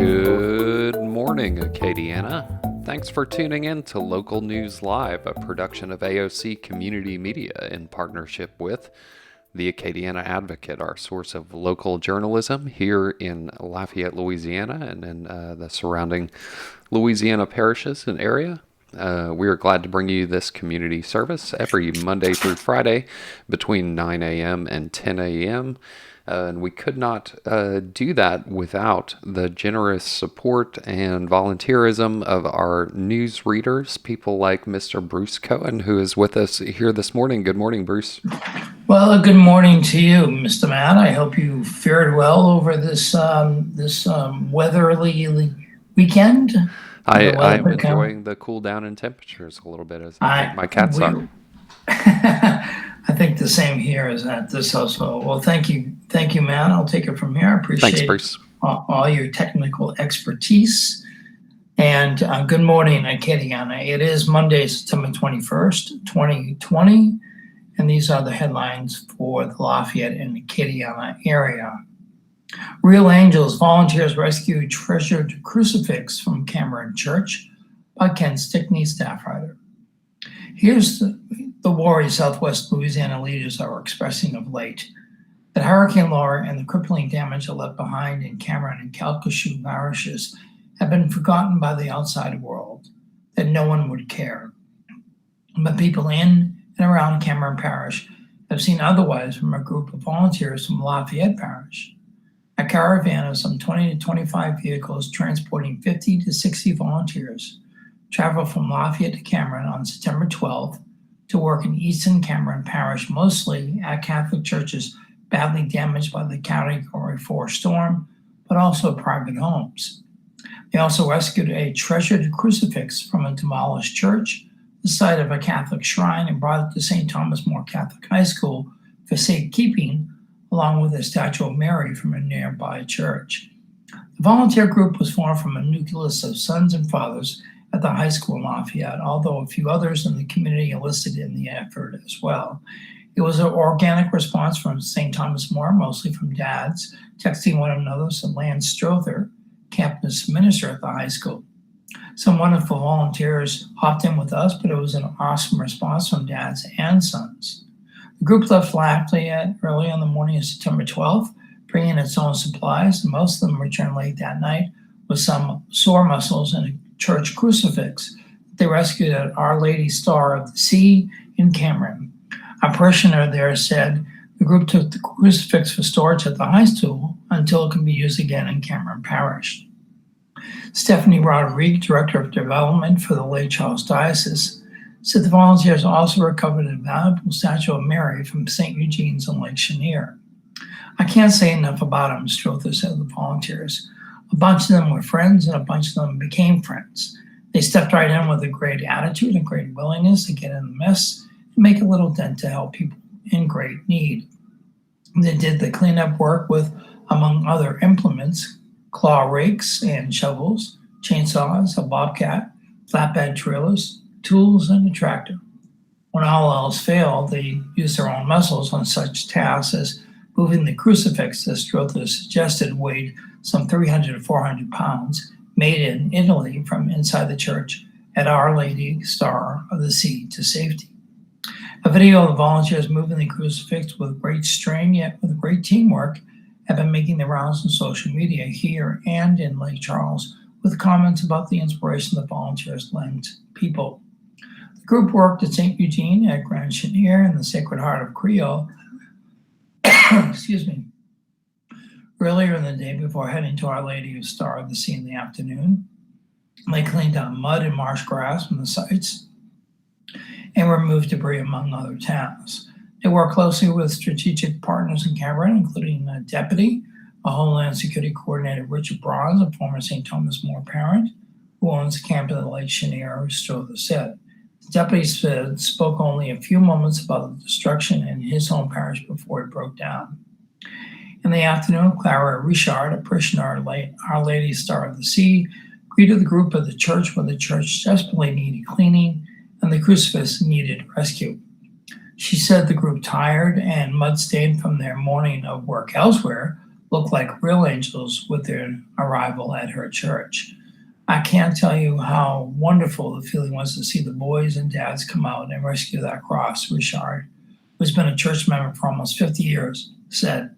Good morning, Acadiana. Thanks for tuning in to Local News Live, a production of AOC Community Media in partnership with the Acadiana Advocate, our source of local journalism here in Lafayette, Louisiana, and in the surrounding Louisiana parishes and area. We are glad to bring you this community service every Monday through Friday between 9 a.m. and 10 a.m. And we could not do that without the generous support and volunteerism of our news readers, people like Mr. Bruce Cohen, who is with us here this morning. Good morning, Bruce. Well, good morning to you, Mr. Matt. I hope you fared well over this weatherly weekend. I'm enjoying the cool down in temperatures a little bit, as I think my cats are. I think the same here is at this household. Well, thank you, Matt. I'll take it from here. I appreciate Thanks, Bruce. all your technical expertise. And good morning, Acadiana. It is Monday, September 21st, 2020, and these are the headlines for the Lafayette and Acadiana area. Real Angels volunteers rescue treasured crucifix from Cameron Church by Ken Stickney, staff writer. Here's the worry Southwest Louisiana leaders are expressing of late, that Hurricane Laura and the crippling damage it left behind in Cameron and Calcasieu parishes have been forgotten by the outside world, that no one would care. But people in and around Cameron Parish have seen otherwise from a group of volunteers from Lafayette Parish. A caravan of some 20 to 25 vehicles transporting 50 to 60 volunteers traveled from Lafayette to Cameron on September 12th to work in Eastern Cameron Parish, mostly at Catholic churches badly damaged by the Category 4 storm, but also private homes. They also rescued a treasured crucifix from a demolished church, the site of a Catholic shrine, and brought it to St. Thomas More Catholic High School for safekeeping, along with a statue of Mary from a nearby church. The volunteer group was formed from a nucleus of sons and fathers at the high school in Lafayette, although a few others in the community enlisted in the effort as well. It was an organic response from St. Thomas More, mostly from dads, texting one another, so Lance Strother, campus minister at the high school. Some wonderful volunteers hopped in with us, but it was an awesome response from dads and sons. The group left Lafayette early on the morning of September 12th, bringing its own supplies, and most of them returned late that night with some sore muscles and a church crucifix they rescued at Our Lady Star of the Sea in Cameron. A parishioner there said the group took the crucifix for storage at the high school until it can be used again in Cameron Parish. Stephanie Rodriguez, Director of Development for the Lake Charles Diocese, said the volunteers also recovered a valuable statue of Mary from St. Eugene's on Lake Chenier. I can't say enough about them, Strother said of the volunteers. A bunch of them were friends and a bunch of them became friends. They stepped right in with a great attitude and great willingness to get in the mess and make a little dent to help people in great need. They did the cleanup work with, among other implements, claw rakes and shovels, chainsaws, a bobcat, flatbed trailers, tools, and a tractor. When all else failed, they used their own muscles on such tasks as moving the crucifix, as Strother suggested, weighed some 300 to 400 pounds, made in Italy from inside the church at Our Lady Star of the Sea to safety. A video of the volunteers moving the crucifix with great strain, yet with great teamwork, have been making the rounds on social media here and in Lake Charles, with comments about the inspiration the volunteers lend people. The group worked at St. Eugene, at Grand Chenier, and the Sacred Heart of Creole, earlier in the day before heading to Our Lady of Star of the Sea in the afternoon. They cleaned out mud and marsh grass from the sites and removed debris, among other tasks. They work closely with strategic partners in Cameron, including a deputy, a Homeland Security Coordinator, Richard Bronze, a former St. Thomas More parent, who owns the camp in the Lake Chenier, who Strother said. The deputy spoke only a few moments about the destruction in his home parish before it broke down. In the afternoon, Clara Richard, a parishioner at Our Lady Star of the Sea, greeted the group at the church where the church desperately needed cleaning and the crucifix needed rescue. She said the group, tired and mud-stained from their morning of work elsewhere, looked like real angels with their arrival at her church. I can't tell you how wonderful the feeling was to see the boys and dads come out and rescue that cross, Richard, who's been a church member for almost 50 years, said.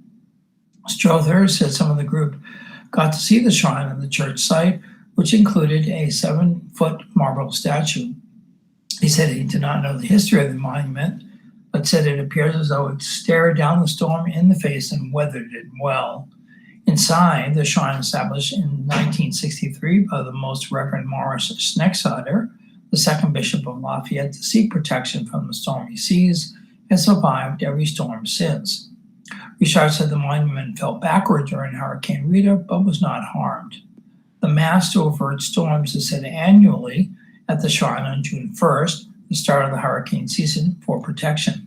Strother said some of the group got to see the shrine and the church site, which included a 7-foot marble statue. He said he did not know the history of the monument, but said it appears as though it stared down the storm in the face and weathered it well. Inside, the shrine established in 1963 by the Most Reverend Morris Schnecksider, the second bishop of Lafayette, to seek protection from the stormy seas, has survived every storm since. Richard said the monument fell backward during Hurricane Rita, but was not harmed. The Mass to avert storms is said annually at the shrine on June 1st, the start of the hurricane season, for protection.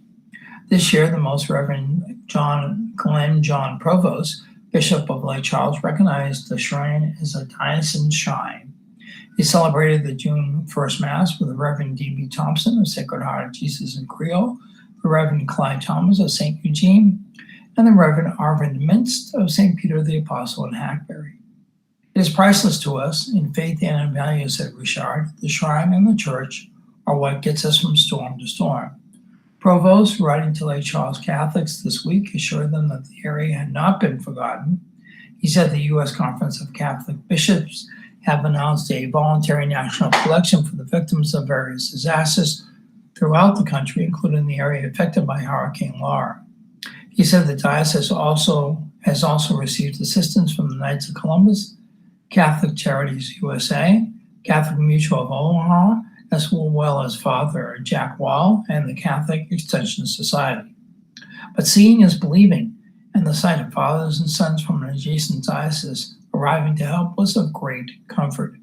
This year, the Most Reverend Glenn John Provost, Bishop of Lake Charles, recognized the shrine as a diocesan shrine. He celebrated the June 1st Mass with the Reverend D.B. Thompson of Sacred Heart of Jesus in Creole, the Reverend Clyde Thomas of St. Eugene, and the Reverend Arvind Minst of St. Peter the Apostle in Hackberry. It is priceless to us in faith and in value, said Richard. The shrine and the church are what gets us from storm to storm. Provost, writing to Lake Charles Catholics this week, assured them that the area had not been forgotten. He said the U.S. Conference of Catholic Bishops have announced a voluntary national collection for the victims of various disasters throughout the country, including the area affected by Hurricane Laura. He said the diocese has also received assistance from the Knights of Columbus, Catholic Charities USA, Catholic Mutual of Omaha, as well as Father Jack Wall and the Catholic Extension Society. But seeing is believing, and the sight of fathers and sons from an adjacent diocese arriving to help was of great comfort.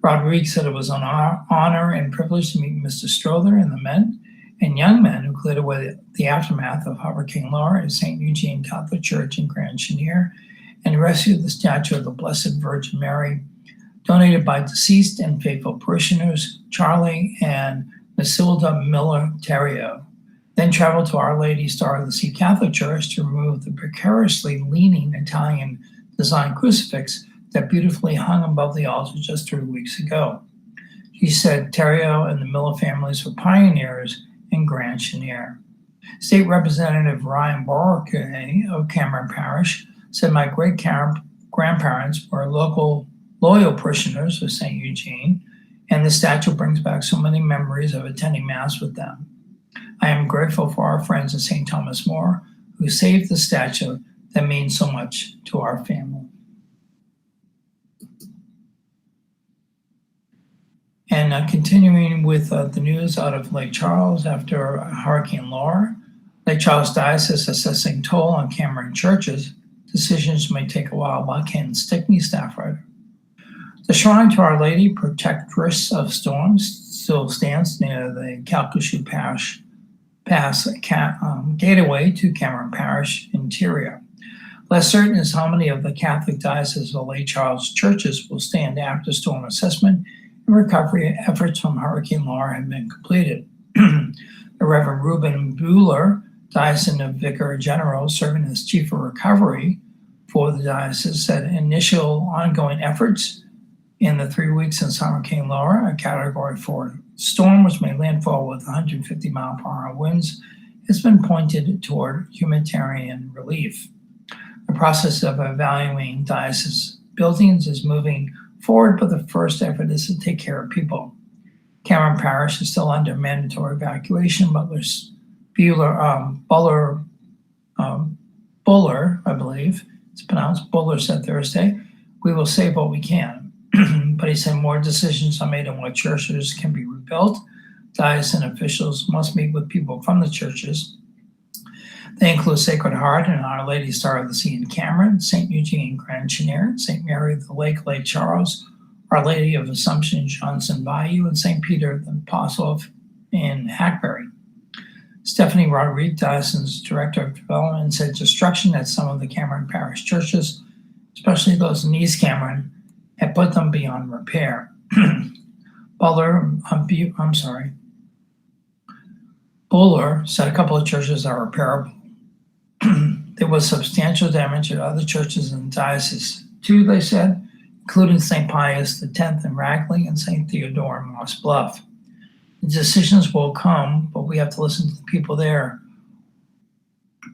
Rodriguez said it was an honor and privilege to meet Mr. Strother and the men and young men who cleared away the aftermath of Hurricane Laura at St. Eugene Catholic Church in Grand Chenier and rescued the statue of the Blessed Virgin Mary, donated by deceased and faithful parishioners Charlie and Masilda Miller Terrio, then traveled to Our Lady Star of the Sea Catholic Church to remove the precariously leaning Italian design crucifix that beautifully hung above the altar just 3 weeks ago. He said Terrio and the Miller families were pioneers in Grand Chenier. State Representative Ryan Borke of Cameron Parish said my great-grandparents were loyal parishioners of St. Eugene, and the statue brings back so many memories of attending Mass with them. I am grateful for our friends at St. Thomas More who saved the statue that means so much to our family. And continuing with the news out of Lake Charles after Hurricane Laura, Lake Charles Diocese assessing toll on Cameron churches. Decisions may take a while by Ken Stickney, staff writer. The shrine to Our Lady, Protectress of Storms, still stands near the Calcasieu Pass gateway to Cameron Parish interior. Less certain is how many of the Catholic Diocese of Lake Charles churches will stand after storm assessment and recovery efforts from Hurricane Laura have been completed. The Reverend Reuben Bueller, Diocesan Vicar General, serving as Chief of Recovery for the diocese, said initial ongoing efforts in the 3 weeks since Hurricane Laura, a Category 4 storm which made landfall with 150-mile-per-hour winds, has been pointed toward humanitarian relief. The process of evaluating diocese buildings is moving forward, but the first effort is to take care of people. Cameron Parish is still under mandatory evacuation, but Buller, I believe it's pronounced, Buller said Thursday, we will save what we can. But he said more decisions are made on what churches can be rebuilt. Diocesan officials must meet with people from the churches. They include Sacred Heart and Our Lady Star of the Sea in Cameron, St. Eugene Grand Chenier, St. Mary of the Lake Charles, Our Lady of Assumption Johnson Bayou, and St. Peter the Apostle in Hackberry. Stephanie Rodriguez, Diocesan's Director of Development, said destruction at some of the Cameron Parish churches, especially those in East Cameron, had put them beyond repair. Buller said a couple of churches are repairable. There was substantial damage at other churches in the diocese too, they said, including St. Pius X in Ragley and St. Theodore in Moss Bluff. The decisions will come, but we have to listen to the people there,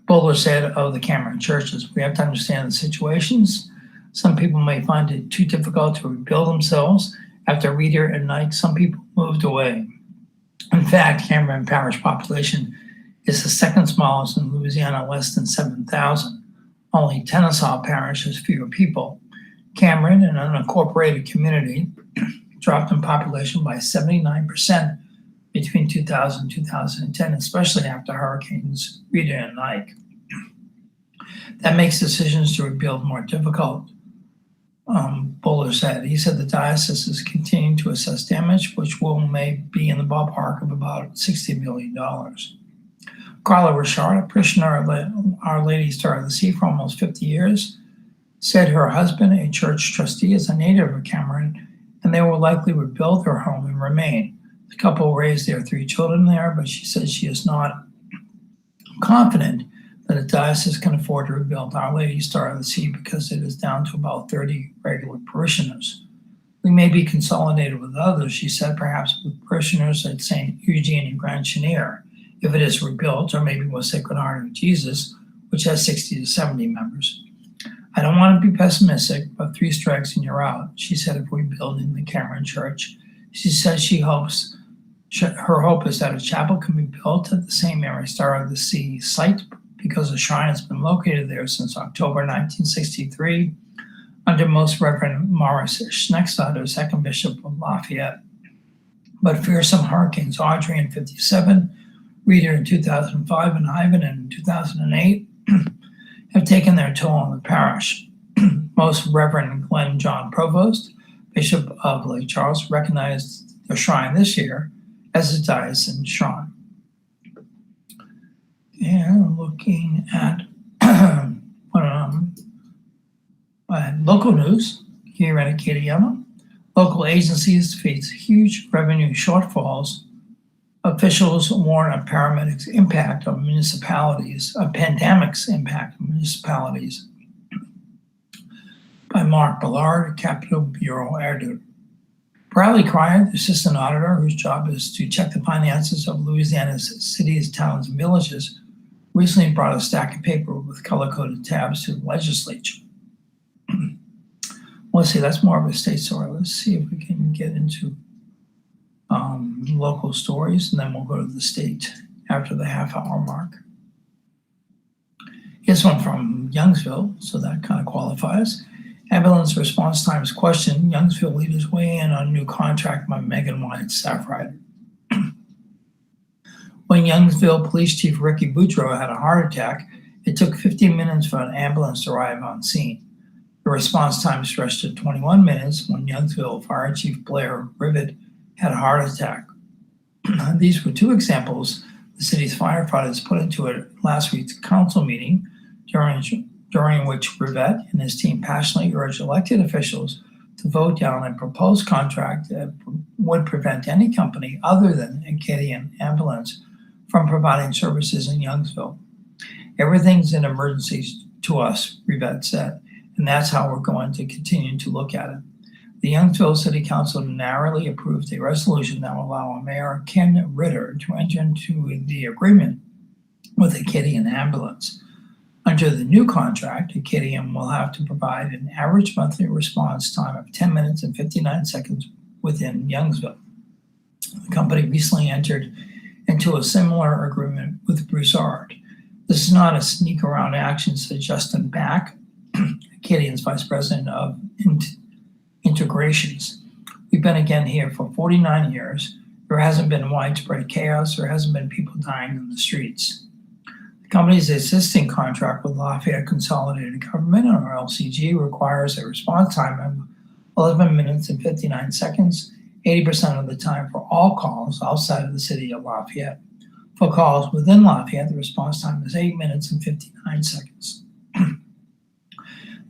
Bowler said of the Cameron churches. We have to understand the situations. Some people may find it too difficult to rebuild themselves. After Reader and Night, some people moved away. In fact, Cameron Parish population is the second smallest in Louisiana, less than 7,000. Only Tennesaw Parish has fewer people. Cameron, an unincorporated community, dropped in population by 79% between 2000 and 2010, especially after Hurricanes Rita and Ike. That makes decisions to rebuild more difficult, Bowler said. He said the diocese is continuing to assess damage, which may be in the ballpark of about $60 million. Carla Richard, a parishioner of Our Lady Star of the Sea for almost 50 years, said her husband, a church trustee, is a native of Cameron, and they will likely rebuild their home and remain. The couple raised their 3 children there, but she says she is not confident that a diocese can afford to rebuild Our Lady Star of the Sea because it is down to about 30 regular parishioners. We may be consolidated with others, she said, perhaps with parishioners at St. Eugene and Grand Chenier, if it is rebuilt, or maybe with Sacred Heart of Jesus, which has 60 to 70 members. I don't want to be pessimistic, but 3 strikes and you're out, she said, if we build in the Cameron Church. She says her hope is that a chapel can be built at the St. Mary Star of the Sea site because the shrine has been located there since October 1963 under Most Reverend Morris Schneckstatter, 2nd Bishop of Lafayette. But fearsome hurricanes Audrey in 1957, Reader in 2005, and Ivan in 2008 have taken their toll on the parish. Most Reverend Glenn John Provost, Bishop of Lake Charles, recognized the shrine this year as a diocesan shrine. And looking at local news here in Acadiana, local agencies face huge revenue shortfalls. Officials warn of pandemic's impact on municipalities. By Mark Ballard, Capitol Bureau editor. Bradley Cryer, the assistant auditor, whose job is to check the finances of Louisiana's cities, towns, and villages, recently brought a stack of paper with color-coded tabs to the legislature. Let's see, that's more of a state story. Let's see if we can get into local stories, and then we'll go to the state after the half-hour mark. Here's one from Youngsville, so that kind of qualifies. Ambulance response times question. Youngsville leaders weigh in on new contract by Megan White staff writer. When Youngsville Police Chief Ricky Boudreaux had a heart attack, it took 15 minutes for an ambulance to arrive on scene. The response time stretched to 21 minutes when Youngsville Fire Chief Blair Rivet had a heart attack. These were 2 examples the city's firefighters put into a last week's council meeting, during which Rivet and his team passionately urged elected officials to vote down a proposed contract that would prevent any company other than Acadian Ambulance from providing services in Youngsville. Everything's an emergency to us, Rivet said, and that's how we're going to continue to look at it. The Youngsville City Council narrowly approved a resolution that will allow Mayor Ken Ritter to enter into the agreement with Acadian Ambulance. Under the new contract, Acadian will have to provide an average monthly response time of 10 minutes and 59 seconds within Youngsville. The company recently entered into a similar agreement with Broussard. This is not a sneak around action, said Justin Back, Acadian's Vice President of Integrations. We've been again here for 49 years. There hasn't been widespread chaos. There hasn't been people dying in the streets. The company's existing contract with Lafayette Consolidated Government, or LCG, requires a response time of 11 minutes and 59 seconds, 80% of the time for all calls outside of the city of Lafayette. For calls within Lafayette, the response time is 8 minutes and 59 seconds.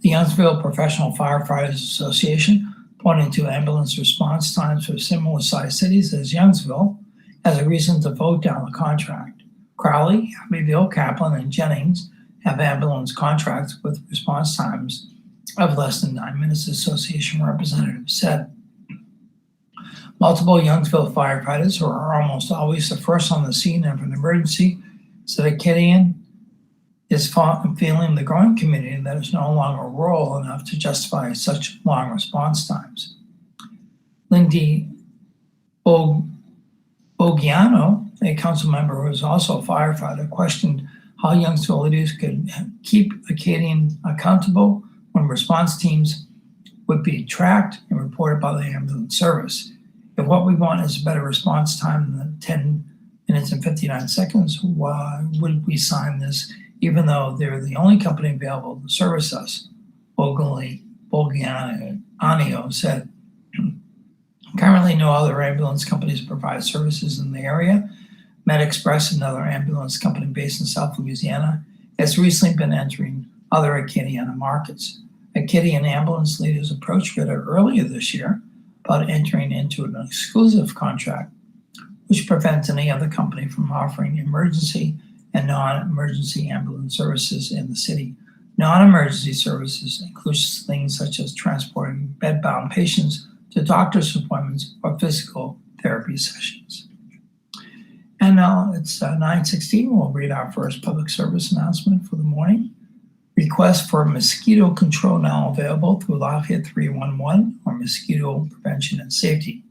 The Youngsville Professional Firefighters Association, pointing to ambulance response times for similar-sized cities as Youngsville, as a reason to vote down the contract. Crowley, Abbeville, Kaplan, and Jennings have ambulance contracts with response times of less than 9 minutes, the association representative said. Multiple Youngsville firefighters, who are almost always the first on the scene of an emergency, said Acadian is feeling the growing community that is no longer rural enough to justify such long response times. Lindy Bogiano, a council member who is also a firefighter, questioned how Youngsville leaders could keep Acadian accountable when response teams would be tracked and reported by the ambulance service. If what we want is a better response time than 10 minutes and 59 seconds, why would we sign this even though they're the only company available to service us? Bogiano said. Currently, no other ambulance companies provide services in the area. MedExpress, another ambulance company based in South Louisiana, has recently been entering other Acadiana markets. Acadian ambulance leaders approached Ritter earlier this year about entering into an exclusive contract, which prevents any other company from offering emergency and non-emergency ambulance services in the city. Non-emergency services includes things such as transporting bedbound patients to doctor's appointments or physical therapy sessions. And now it's 9:16. We'll read our first public service announcement for the morning. Requests for mosquito control now available through Lafayette 311 or Mosquito Prevention and Safety.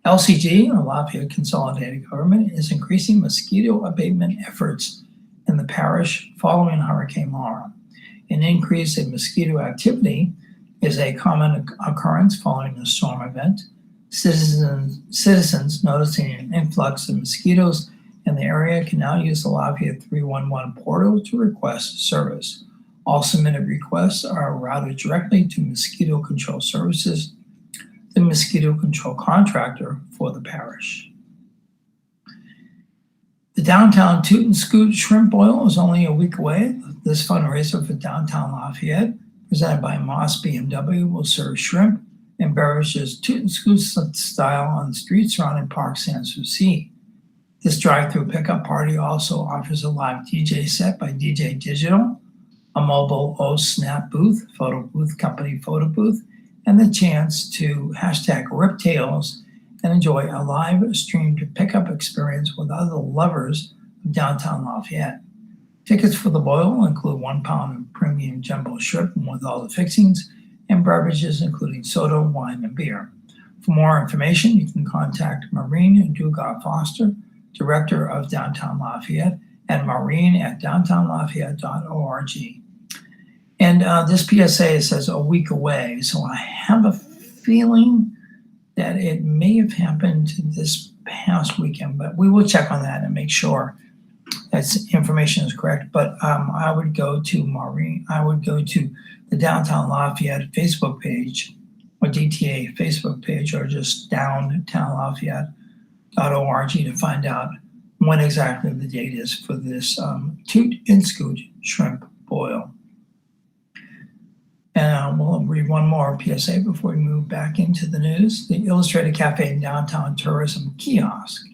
LCG, or Lafayette Consolidated Government, is increasing mosquito abatement efforts in the parish following Hurricane Laura. An increase in mosquito activity is a common occurrence following a storm event. Citizens noticing an influx of mosquitoes in the area can now use the Lafayette 311 portal to request service. All submitted requests are routed directly to Mosquito Control Services, the mosquito control contractor for the parish. The downtown Toot and Scoot Shrimp Boil is only a week away. This fundraiser for downtown Lafayette, presented by Moss BMW, will serve shrimp and beverages Toot and Scoot style on the streets surrounding Park Sans Souci. This drive-through pickup party also offers a live DJ set by DJ Digital, a mobile O-Snap booth, photo booth company photo booth, and the chance to #RipTails and enjoy a live streamed pickup experience with other lovers of downtown Lafayette. Tickets for the boil include 1 pound of premium jumbo shrimp with all the fixings and beverages including soda, wine, and beer. For more information, you can contact Maureen Dugas Foster, Director of Downtown Lafayette, at maureen@downtownlafayette.org. And this PSA says a week away, so I have a feeling that it may have happened this past weekend, but we will check on that and make sure that information is correct. But I would go to the Downtown Lafayette Facebook page or DTA Facebook page, or just downtownlafayette.org to find out when exactly the date is for this Toot and Scoot Shrimp Boil. And we'll read one more PSA before we move back into the news. The Illustrated Cafe and Downtown Tourism Kiosk.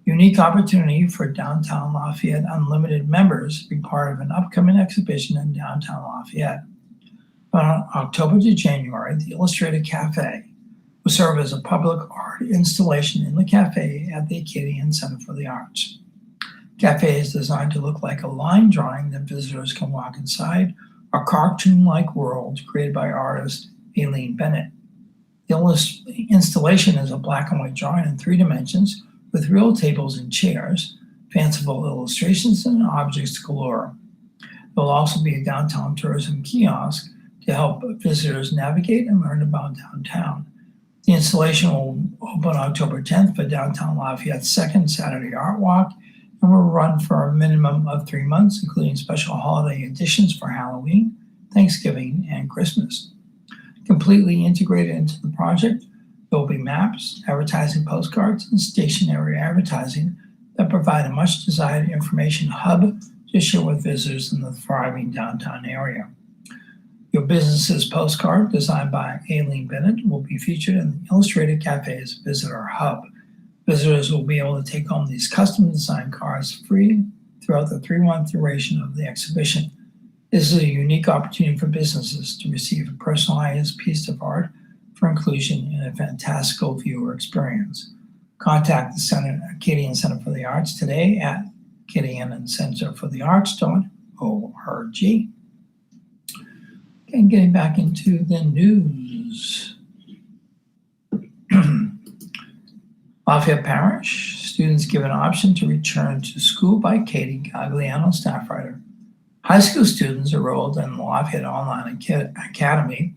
Unique opportunity for Downtown Lafayette Unlimited members to be part of an upcoming exhibition in Downtown Lafayette. From October to January, the Illustrated Cafe will serve as a public art installation in the cafe at the Acadian Center for the Arts. Cafe is designed to look like a line drawing that visitors can walk inside, a cartoon-like world created by artist Aileen Bennett. The installation is a black and white drawing in 3 dimensions with real tables and chairs, fanciful illustrations, and objects galore. There will also be a downtown tourism kiosk to help visitors navigate and learn about downtown. The installation will open October 10th for Downtown Lafayette's second Saturday Art Walk and will run for a minimum of 3 months, including special holiday editions for Halloween, Thanksgiving, and Christmas. Completely integrated into the project, there will be maps, advertising postcards, and stationary advertising that provide a much-desired information hub to share with visitors in the thriving downtown area. Your business's postcard, designed by Aileen Bennett, will be featured in the Illustrated Cafe's Visitor Hub. Visitors will be able to take home these custom-designed cards free throughout the 3-month duration of the exhibition. This is a unique opportunity for businesses to receive a personalized piece of art for inclusion in a fantastical viewer experience. Contact the Acadian Center for the Arts today at acadiancenterforthearts.org. And getting back into the news. Lafayette Parish, students given an option to return to school by Katie Gagliano, staff writer. High school students enrolled in the Lafayette Online Academy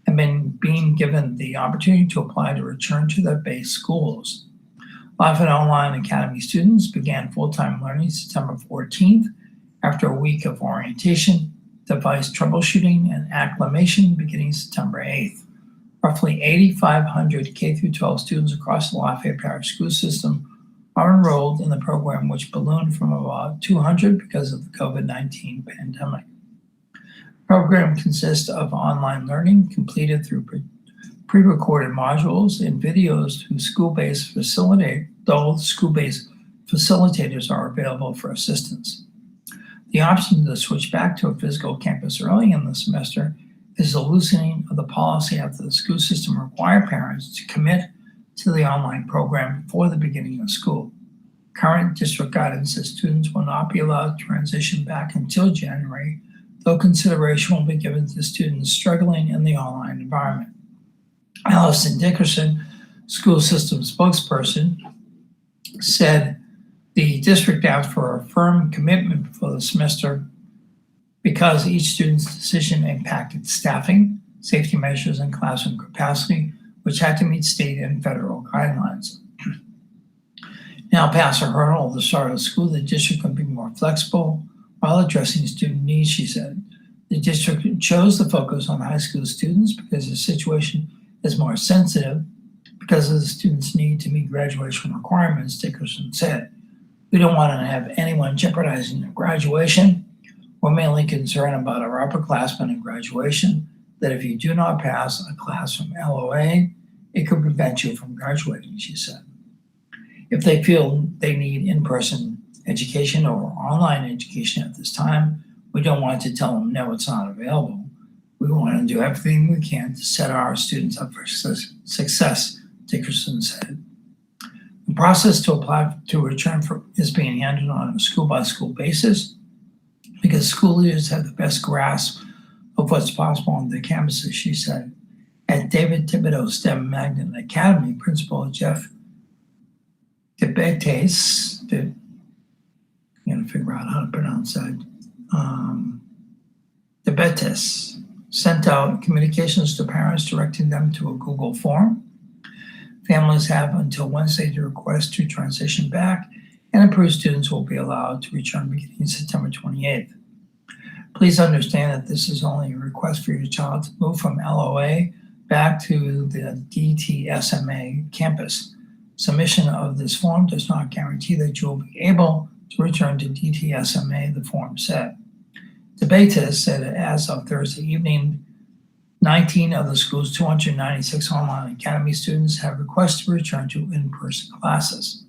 have been being given the opportunity to apply to return to their base schools. Lafayette Online Academy students began full-time learning September 14th after a week of orientation, device troubleshooting, and acclimation beginning September 8th. Roughly 8,500 K-12 students across the Lafayette Parish school system are enrolled in the program, which ballooned from about 200 because of the COVID-19 pandemic. The program consists of online learning completed through pre-recorded modules and videos whose school-based facilitators are available for assistance. The option to switch back to a physical campus early in the semester is the loosening of the policy after the school system require parents to commit to the online program before the beginning of school. Current district guidance says students will not be allowed to transition back until January, though consideration will be given to students struggling in the online environment. Allison Dickerson, school system spokesperson, said the district asked for a firm commitment before the semester because each student's decision impacted staffing, safety measures, and classroom capacity, which had to meet state and federal guidelines. Now past a hurdle at the start of school, the district can be more flexible while addressing student needs, she said. The district chose to focus on high school students because the situation is more sensitive because of the students' need to meet graduation requirements, Dickerson said. We don't want to have anyone jeopardizing their graduation. We're mainly concerned about our upperclassmen in graduation, that if you do not pass a class from LOA, it could prevent you from graduating, she said. If they feel they need in-person education or online education at this time, we don't want to tell them, no, it's not available. We want to do everything we can to set our students up for success, Dickerson said. The process to apply to return is being handled on a school-by-school basis because school leaders have the best grasp of what's possible on the campuses, she said. At David Thibodeau STEM Magnet Academy, Principal Jeff Debetes, I'm going to figure out how to pronounce that, Debetes, sent out communications to parents directing them to a Google form. Families have until Wednesday to request to transition back, and approved students will be allowed to return beginning September 28th. Please understand that this is only a request for your child to move from LOA back to the DTSMA campus. Submission of this form does not guarantee that you will be able to return to DTSMA, the form said. Debates said that as of Thursday evening, 19 of the school's 296 online academy students have requested to return to in-person classes.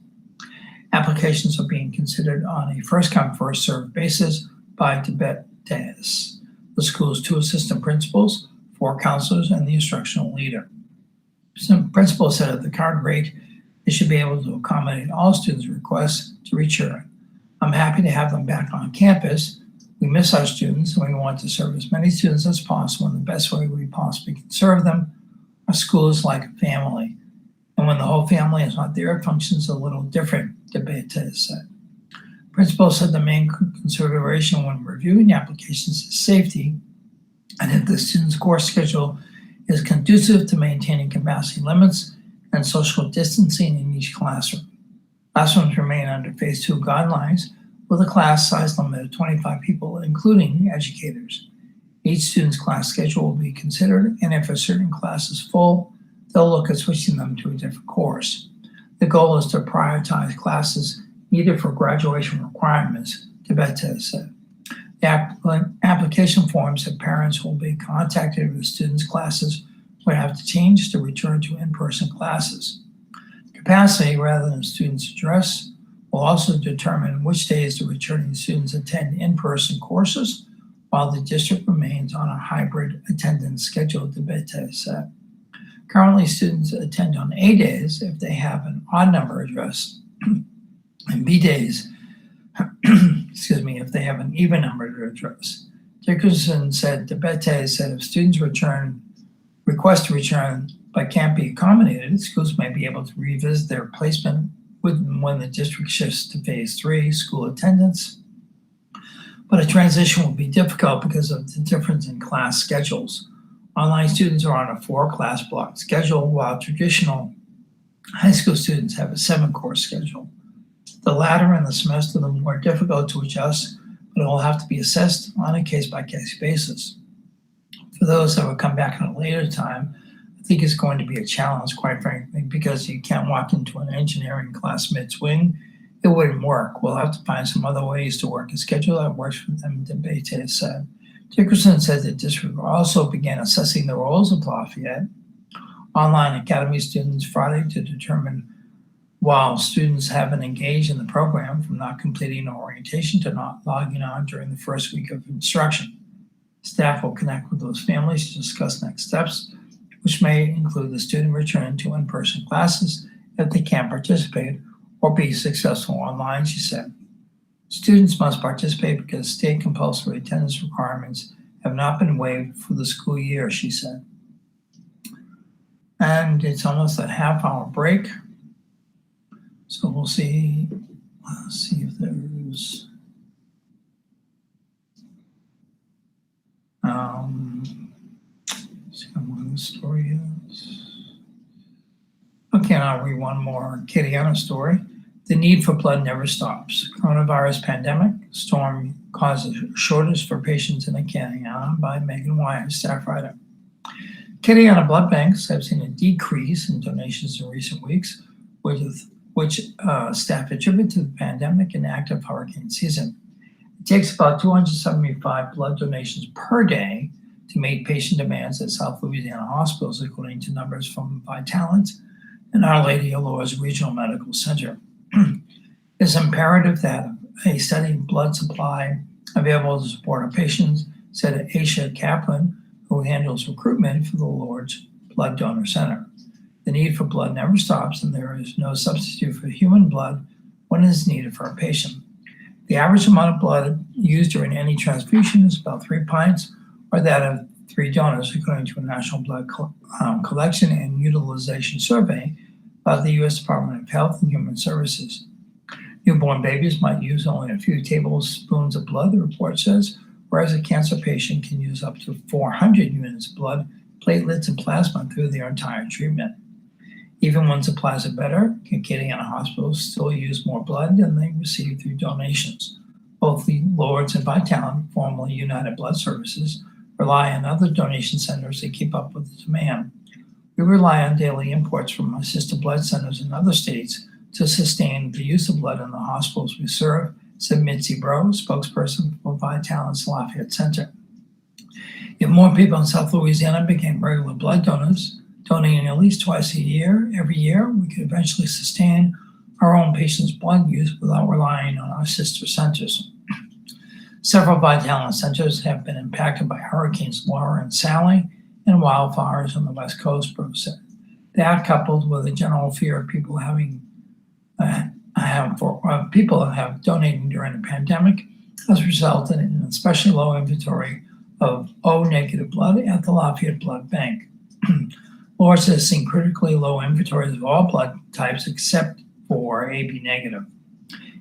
Applications are being considered on a first-come, first-served basis by Debetes, the school's 2 assistant principals, 4 counselors, and the instructional leader. Some principals said at the current rate, they should be able to accommodate all students' requests to return. I'm happy to have them back on campus. We miss our students and we want to serve as many students as possible in the best way we possibly can serve them. Our school is like a family. And when the whole family is not there, it functions a little different, Debetes said. Principal said the main consideration when reviewing applications is safety and if the student's course schedule is conducive to maintaining capacity limits and social distancing in each classroom. Classrooms remain under Phase 2 guidelines with a class size limit of 25 people, including educators. Each student's class schedule will be considered, and if a certain class is full, they'll look at switching them to a different course. The goal is to prioritize classes needed for graduation requirements, Debetes said. The application forms that parents will be contacted if the students' classes would have to change to return to in-person classes. Capacity, rather than students' address, will also determine which days the returning students attend in-person courses while the district remains on a hybrid attendance schedule, DeBete said. Currently, students attend on A days if they have an odd number address, and B days, if they have an even number address. Dickerson said DeBete said if students request to return but can't be accommodated, schools may be able to revisit their placement when the district shifts to phase 3 school attendance. But a transition will be difficult because of the difference in class schedules. Online students are on a 4-class block schedule, while traditional high school students have a 7-course schedule. The latter and the semester are more difficult to adjust, but it will have to be assessed on a case-by-case basis. For those that will come back at a later time, I think it's going to be a challenge, quite frankly, because you can't walk into an engineering class mid-swing. It wouldn't work. We'll have to find some other ways to work a schedule that works for them, DeBete said. Dickerson said the district also began assessing the roles of Lafayette online academy students Friday to determine while students haven't engaged in the program, from not completing orientation to not logging on during the first week of instruction. Staff will connect with those families to discuss next steps, which may include the student return to in-person classes if they can't participate or be successful online, she said. Students must participate because state compulsory attendance requirements have not been waived for the school year, she said. And it's almost a half-hour break. So we'll see. Let's see if there's see how long the story is. Okay, I'll read one more Acadiana story. The need for blood never stops. Coronavirus pandemic storm causes shortage for patients in Acadiana by Megan Wyatt, staff writer. Acadiana blood banks have seen a decrease in donations in recent weeks, which staff attribute to the pandemic and active hurricane season. It takes about 275 blood donations per day to meet patient demands at South Louisiana hospitals, according to numbers from Vitalant and Our Lady of Lourdes Regional Medical Center. It's imperative that a steady blood supply available to support our patients, said Aisha Kaplan, who handles recruitment for the Lourdes Blood Donor Center. The need for blood never stops, and there is no substitute for human blood when it is needed for a patient. The average amount of blood used during any transfusion is about 3 pints, or that of 3 donors, according to a National Blood Collection and Utilization Survey by the U.S. Department of Health and Human Services. Newborn babies might use only a few tablespoons of blood, the report says, whereas a cancer patient can use up to 400 units of blood, platelets, and plasma through their entire treatment. Even when supplies are better, Acadiana hospitals still use more blood than they receive through donations. Both the Lourdes and Vitalant, formerly United Blood Services, rely on other donation centers to keep up with the demand. We rely on daily imports from assisted blood centers in other states to sustain the use of blood in the hospitals we serve, said Mitzi Bro, spokesperson for Vitalant's Lafayette Center. If more people in South Louisiana became regular blood donors, donating at least twice a year, every year, we could eventually sustain our own patients' blood use without relying on our sister centers. Several Vitalant centers have been impacted by Hurricanes Laura and Sally and wildfires on the West Coast, Bro said. That, coupled with a general fear of people people have donating during the pandemic, has resulted in an especially low inventory of O negative blood at the Lafayette Blood Bank. Lourdes has seen critically low inventories of all blood types except for AB negative.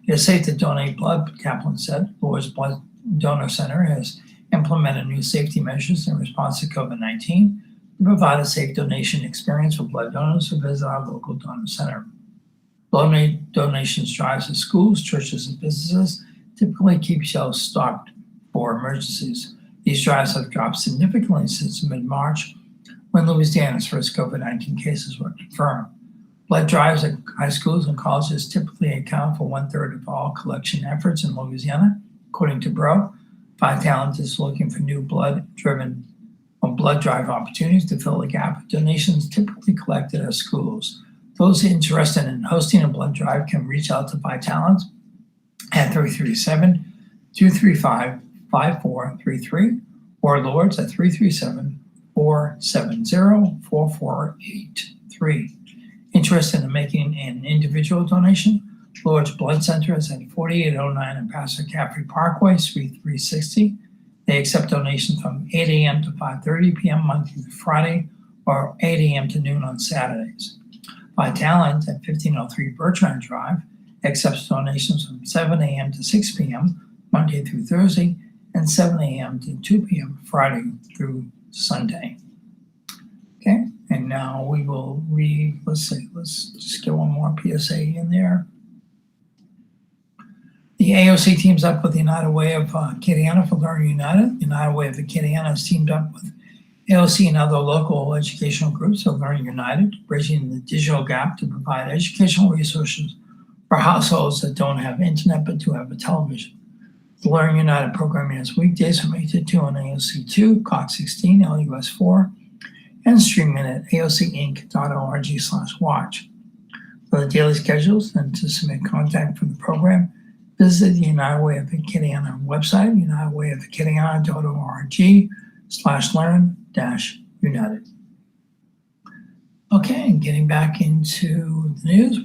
It is safe to donate blood, Kaplan said. Lourdes Blood Donor Center has implemented new safety measures in response to COVID-19 to provide a safe donation experience for blood donors who visit our local donor center. Blood donations drives to schools, churches, and businesses typically keep shelves stocked for emergencies. These drives have dropped significantly since mid-March, when Louisiana's first COVID-19 cases were confirmed. Blood drives at high schools and colleges typically account for 1/3 of all collection efforts in Louisiana, according to Bro. Vitalant is looking for new blood drive opportunities to fill the gap with donations typically collected at schools. Those interested in hosting a blood drive can reach out to Vitalant at 337-235-4649 888-978-5433 or Lords at 337-470-4483. Interested in making an individual donation? Lord's Blood Center is at 4809 Ambassador Caffrey Parkway, Suite 360. They accept donations from 8 a.m. to 5:30 p.m. Monday through Friday, or 8 a.m. to noon on Saturdays. Vitalent at 1503 Bertrand Drive accepts donations from 7 a.m. to 6 p.m. Monday through Thursday, and 7 a.m. to 2 p.m. Friday through Sunday. Okay, and now we will read, let's just get one more PSA in there. The AOC teams up with the United Way of Acadiana for Learn United. United Way of Acadiana has teamed up with AOC and other local educational groups of Learn United, bridging the digital gap to provide educational resources for households that don't have internet but do have a television. The Learn United programming is weekdays from 8 to 2 on AOC 2, Cox 16, LUS 4, and streaming at aocinc.org/watch. For the daily schedules and to submit contact for the program, visit the United Way of Acadiana website, unitedwayofacadiana.org/learn-united. Okay, getting back into the news,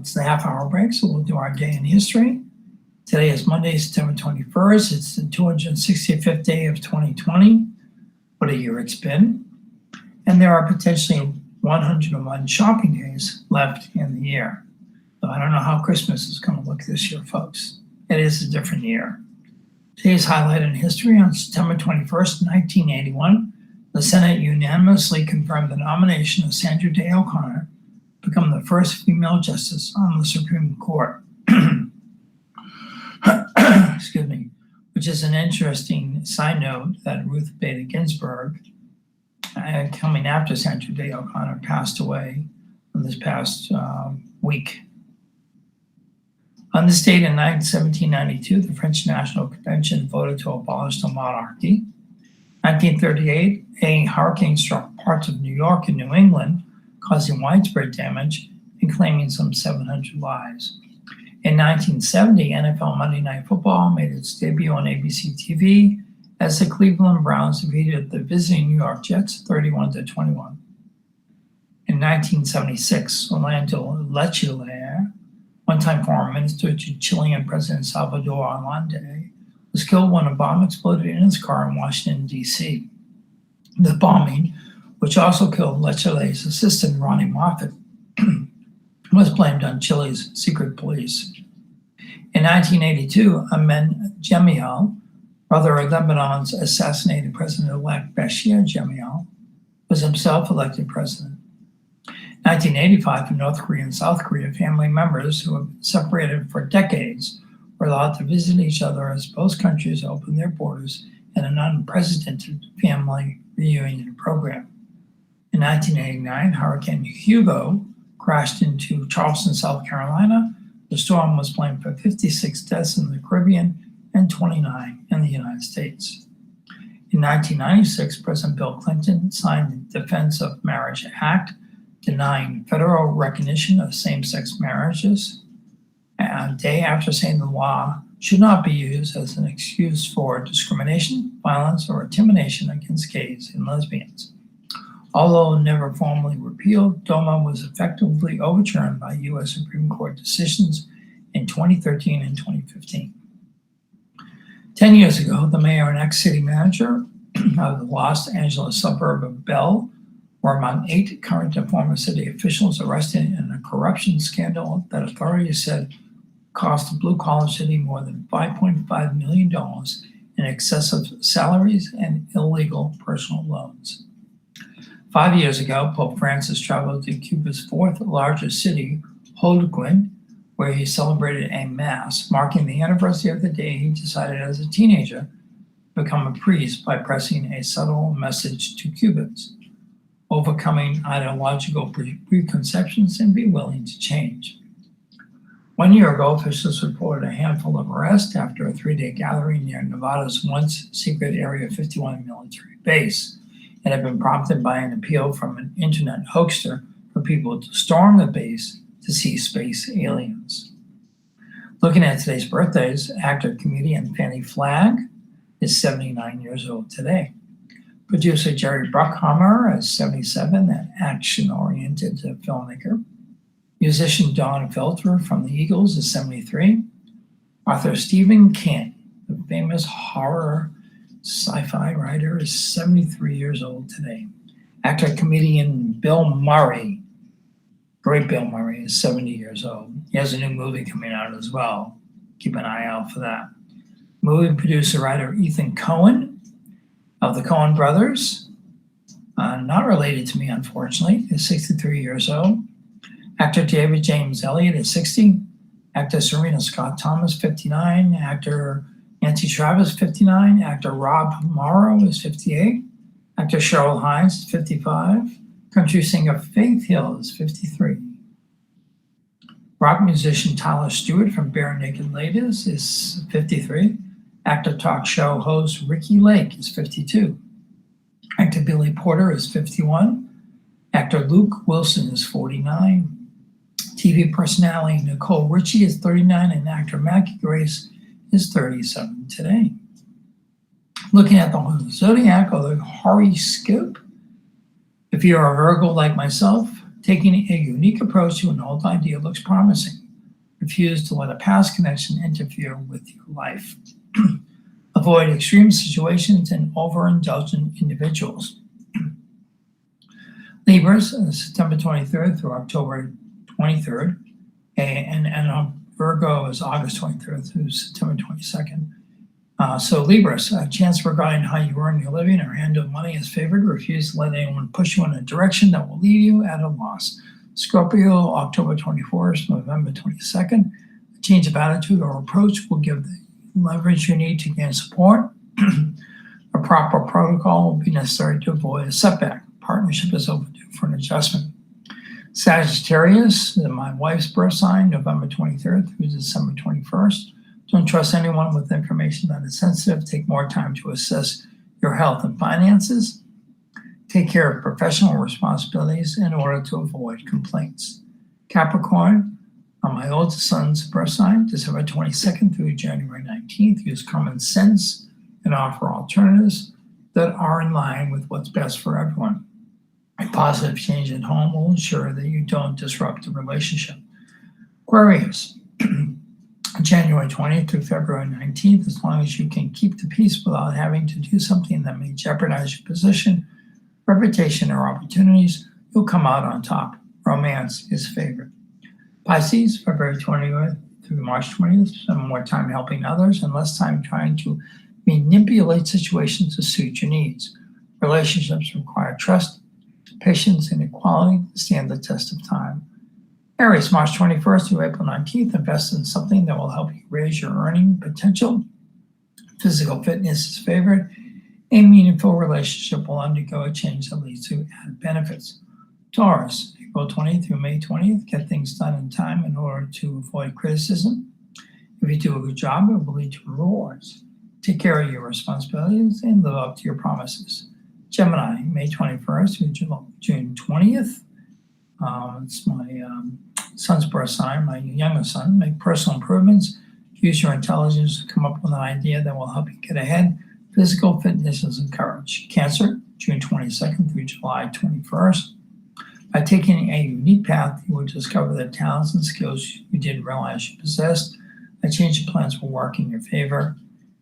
it's the half-hour break, so we'll do our day in history. Today is Monday, September 21st. It's the 265th day of 2020. What a year it's been. And there are potentially 101 shopping days left in the year. So I don't know how Christmas is going to look this year, folks. It is a different year. Today's highlight in history: on September 21st, 1981, the Senate unanimously confirmed the nomination of Sandra Day O'Connor to become the first female justice on the Supreme Court. Excuse me, which is an interesting side note that Ruth Bader Ginsburg, coming after Sandra Day O'Connor, passed away this past week. On this date in 1792, the French National Convention voted to abolish the monarchy. 1938, a hurricane struck parts of New York and New England, causing widespread damage and claiming some 700 lives. In 1970, NFL Monday Night Football made its debut on ABC TV as the Cleveland Browns defeated the visiting New York Jets 31-21. In 1976, Orlando Letelier, one-time foreign minister to Chilean President Salvador Allende, was killed when a bomb exploded in his car in Washington, D.C. The bombing, which also killed Letelier's assistant, Ronnie Moffett, was blamed on Chile's secret police. In 1982, Ahmed Jamiel, brother of Lebanon's assassinated President-elect Bashir Jamiel, was himself elected president. 1985, in North Korea and South Korea, family members who have separated for decades were allowed to visit each other as both countries opened their borders in an unprecedented family reunion program. In 1989, Hurricane Hugo crashed into Charleston, South Carolina. The storm was blamed for 56 deaths in the Caribbean and 29 in the United States. In 1996, President Bill Clinton signed the Defense of Marriage Act, denying federal recognition of same-sex marriages, a day after saying the law should not be used as an excuse for discrimination, violence, or intimidation against gays and lesbians. Although never formally repealed, DOMA was effectively overturned by U.S. Supreme Court decisions in 2013 and 2015. 10 years ago, the mayor and ex-city manager of the Los Angeles suburb of Bell were among 8 current and former city officials arrested in a corruption scandal that authorities said cost the blue-collar city more than $5.5 million in excessive salaries and illegal personal loans. 5 years ago, Pope Francis traveled to Cuba's 4th largest city, Holguin, where he celebrated a mass marking the anniversary of the day he decided as a teenager to become a priest by pressing a subtle message to Cubans: overcoming ideological preconceptions and be willing to change. 1 year ago, officials reported a handful of arrests after a 3-day gathering near Nevada's once secret Area 51 military base. It had been prompted by an appeal from an internet hoaxer for people to storm the base to see space aliens. Looking at today's birthdays, actor comedian Fannie Flagg, is 79 years old today. Producer Jerry Bruckheimer is 77, an action-oriented filmmaker. Musician Don Felter from the Eagles is 73. Author Stephen King, the famous horror sci-fi writer, is 73 years old today. Actor-comedian Bill Murray, great Bill Murray, is 70 years old. He has a new movie coming out as well. Keep an eye out for that. Movie producer writer Ethan Cohen of the Coen brothers, not related to me unfortunately, is 63 years old. Actor David James Elliott is 60. Actor Serena Scott Thomas, 59. Actor Nancy Travis, 59. Actor Rob Morrow is 58. Actor Cheryl Hines is 55. Country singer Faith Hill is 53. Rock musician Tyler Stewart from Bare Naked Ladies is 53. Actor talk show host Ricky Lake is 52. Actor Billy Porter is 51. Actor Luke Wilson is 49. TV personality Nicole Richie is 39, and actor Mackie Grace is 37 today. Looking at the zodiac or the horoscope, if you're a Virgo like myself, taking a unique approach to an old idea looks promising. Refuse to let a past connection interfere with your life. Avoid extreme situations and overindulgent individuals. Libras, September 23rd through October 23rd, and Virgo is August 23rd through September 22nd. So Libras, a chance regarding how you earn your living or handle money is favored. Refuse to let anyone push you in a direction that will leave you at a loss. Scorpio, October 24th, November 22nd. A change of attitude or approach will give the leverage you need to gain support. A proper protocol will be necessary to avoid a setback. Partnership is overdue for an adjustment. Sagittarius, my wife's birth sign, November 23rd through December 21st. Don't trust anyone with information that is sensitive. Take more time to assess your health and finances. Take care of professional responsibilities in order to avoid complaints. Capricorn, my oldest son's birth sign, December 22nd through January 19th. Use common sense and offer alternatives that are in line with what's best for everyone. A positive change at home will ensure that you don't disrupt the relationship. Aquarius, January 20th through February 19th, as long as you can keep the peace without having to do something that may jeopardize your position, reputation, or opportunities, you'll come out on top. Romance is favored. Pisces, February 20th through March 20th, spend more time helping others and less time trying to manipulate situations to suit your needs. Relationships require trust, patience, and equality to stand the test of time. Aries, March 21st through April 19th, invest in something that will help you raise your earning potential. Physical fitness is favored. A meaningful relationship will undergo a change that leads to added benefits. Taurus, April 20th through May 20th, get things done in time in order to avoid criticism. If you do a good job, it will lead to rewards. Take care of your responsibilities and live up to your promises. Gemini, May 21st through June 20th. It's my son's birth sign, my youngest son. Make personal improvements. Use your intelligence to come up with an idea that will help you get ahead. Physical fitness is encouraged. Cancer, June 22nd through July 21st. By taking a unique path, you will discover the talents and skills you didn't realize you possessed. A change of plans will work in your favor,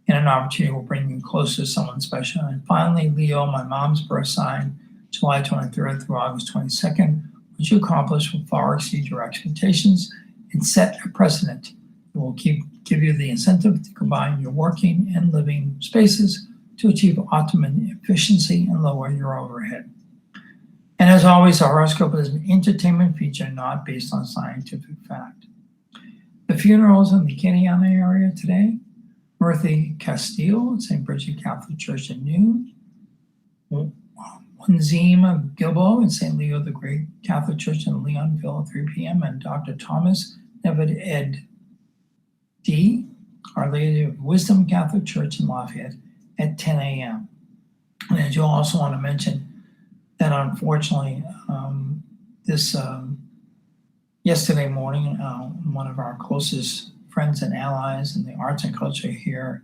and an opportunity will bring you closer to someone special. And finally, Leo, my mom's birth sign, July 23rd through August 22nd. What you accomplish will far exceed your expectations and set a precedent. It will give you the incentive to combine your working and living spaces to achieve optimum efficiency and lower your overhead. And as always, our horoscope is an entertainment feature not based on scientific fact. The funerals in the Acadiana area today: Murthy Castile at St. Bridget Catholic Church at noon. Wanzima Gilbo in St. Leo the Great Catholic Church in Leonville at 3 p.m. and Dr. Thomas Nevid Ed D, Our Lady of Wisdom Catholic Church in Lafayette at 10 a.m. And I do also want to mention that unfortunately, yesterday morning, one of our closest friends and allies in the arts and culture here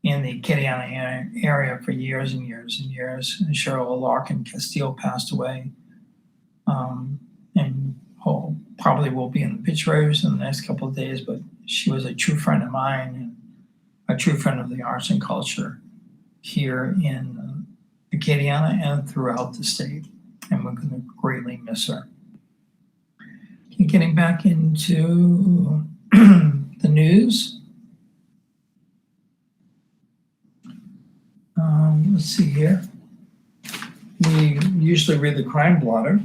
in the Acadiana area for years and years and years. And Cheryl Larkin Castile passed away, and probably will be in the obituaries in the next couple of days, but she was a true friend of mine and a true friend of the arts and culture here in Acadiana and throughout the state, and we're going to greatly miss her. Getting back into the news. Let's see here. We usually read the crime blotter,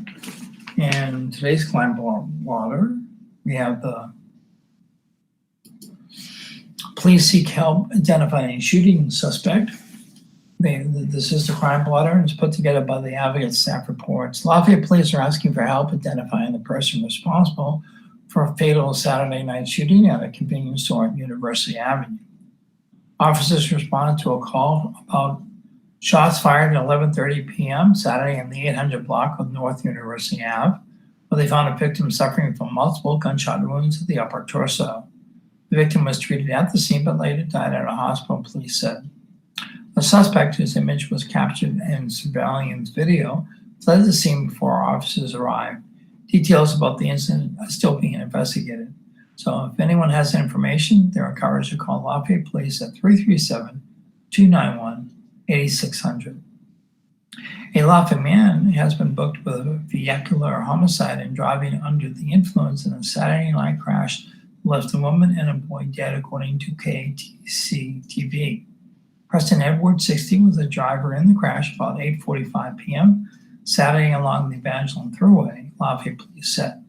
and today's crime blotter, we have the police seek help identifying shooting suspect. This is the crime blotter, and it's put together by the Advocate staff reports. Lafayette police are asking for help identifying the person responsible for a fatal Saturday night shooting at a convenience store at University Avenue. Officers responded to a call about shots fired at 11:30 p.m. Saturday in the 800 block of North University Ave, where they found a victim suffering from multiple gunshot wounds to the upper torso. The victim was treated at the scene but later died at a hospital, police said. The suspect, whose image was captured in surveillance video, fled the scene before officers arrived. Details about the incident are still being investigated. So if anyone has information, they're encouraged to call Lafayette Police at 337-291-8600. A Lafayette man has been booked with a vehicular homicide and driving under the influence in a Saturday night crash that left a woman and a boy dead, according to KTC TV. Preston Edwards, 60, was the driver in the crash about 8:45 p.m. Saturday along the Evangeline Thruway, Lafayette Police said.